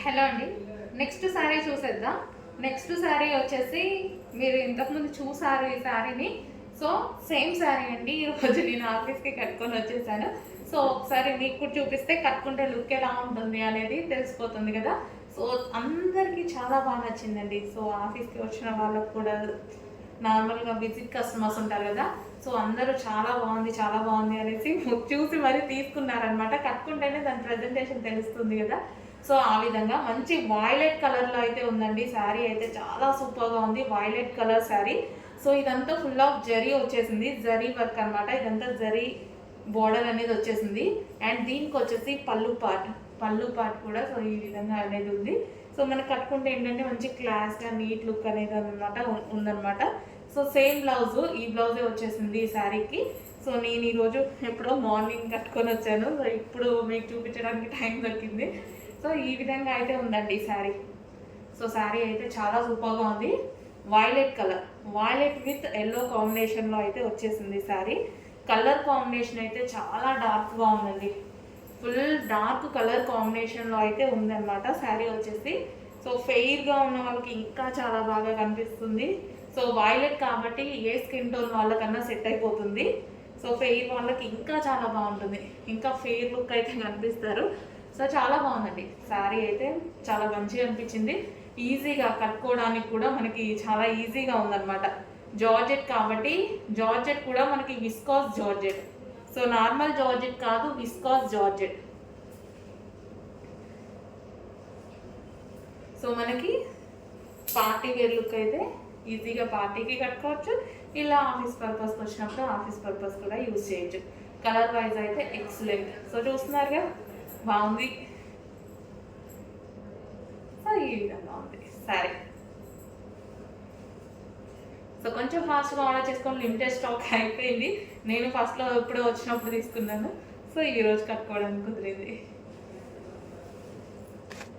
Hello అండి. Next sari చూసేద్దాం. Next sari వచ్చేసి మీరు ఇంతకుముందు చూసారు ఈ శారీని. సో సేమ్ శారీ అండి. ఈరోజు నేను ఆఫీస్కి కట్టుకొని వచ్చేసాను. సో ఒకసారి మీకు కూడా చూపిస్తే కట్టుకుంటే లుక్ ఎలా ఉంటుంది అనేది తెలిసిపోతుంది కదా. సో అందరికీ చాలా బాగా నచ్చిందండి. సో ఆఫీస్కి వచ్చిన వాళ్ళకు కూడా నార్మల్గా విజిట్ కస్టమర్స్ ఉంటారు కదా. సో అందరూ చాలా బాగుంది అనేసి చూసి మరీ తీసుకున్నారనమాట. కట్టుకుంటేనే దాని ప్రజెంటేషన్ తెలుస్తుంది కదా. సో ఆ విధంగా మంచి వాయిలెట్ కలర్లో అయితే ఉందండి. శారీ అయితే చాలా సూపర్గా ఉంది. Violet colour sari. సో ఇదంతా ఫుల్ ఆఫ్ జరీ వచ్చేసింది. జరీ వర్క్ అనమాట. ఇదంతా జరీ బోర్డర్ అనేది వచ్చేసింది. అండ్ దీనికి వచ్చేసి పళ్ళు పార్ట్ కూడా సో ఈ విధంగా అనేది ఉంది. సో మనకు కట్టుకుంటే ఏంటంటే మంచి క్లాస్గా నీట్ లుక్ అనేది అనమాట ఉందన్నమాట. సో సేమ్ బ్లౌజు ఈ బ్లౌజే వచ్చేసింది ఈ శారీకి. సో నేను ఈరోజు ఎప్పుడో మార్నింగ్ కట్టుకొని వచ్చాను. సో ఇప్పుడు మీకు చూపించడానికి టైం దొరికింది. సో ఈ విధంగా అయితే ఉందండి ఈ శారీ. సో శారీ అయితే చాలా సూపర్గా ఉంది. వాయిలెట్ విత్ ఎల్లో కాంబినేషన్లో అయితే వచ్చేసింది శారీ. కలర్ కాంబినేషన్ అయితే చాలా డార్క్గా ఉందండి. ఫుల్ డార్క్ కలర్ కాంబినేషన్లో అయితే ఉందన్నమాట శారీ వచ్చేసి. సో ఫెయిర్గా ఉన్న వాళ్ళకి ఇంకా చాలా బాగా కనిపిస్తుంది. సో వాయిలెట్ కాబట్టి ఏ స్కిన్ టోన్ వాళ్ళకన్నా సెట్ అయిపోతుంది. సో ఫెయిర్ వాళ్ళకి ఇంకా చాలా బాగుంటుంది. ఇంకా ఫెయిర్ లుక్ అయితే కనిపిస్తారు. సో చాలా బాగుందండి శారీ అయితే. చాలా మంచిగా అనిపించింది. ఈజీగా కట్టుకోవడానికి కూడా మనకి చాలా ఈజీగా ఉందన్నమాట. జార్జెట్ కాబట్టి జార్జెట్ కూడా మనకి viscous georgette. So normal georgette కాదు, విస్కాస్ జార్జెట్. సో మనకి పార్టీ వేర్ లుక్ అయితే ఈజీగా పార్టీకి కట్టుకోవచ్చు. ఇలా ఆఫీస్ పర్పస్కి వచ్చినప్పుడు ఆఫీస్ పర్పస్ కూడా యూజ్ చేయొచ్చు. కలర్ వైజ్ అయితే ఎక్సలెంట్. సో చూస్తున్నారుగా బాగుంది. సో ఈ విధంగా ఉంది సరే. సో కొంచెం ఫాస్ట్గా ఆర్డర్ చేసుకొని లిమిటెడ్ స్టాక్ అయిపోయింది. నేను ఫస్ట్లో ఎప్పుడో వచ్చినప్పుడు తీసుకున్నాను. సో ఈరోజు కట్టుకోవడానికి కుదిరింది.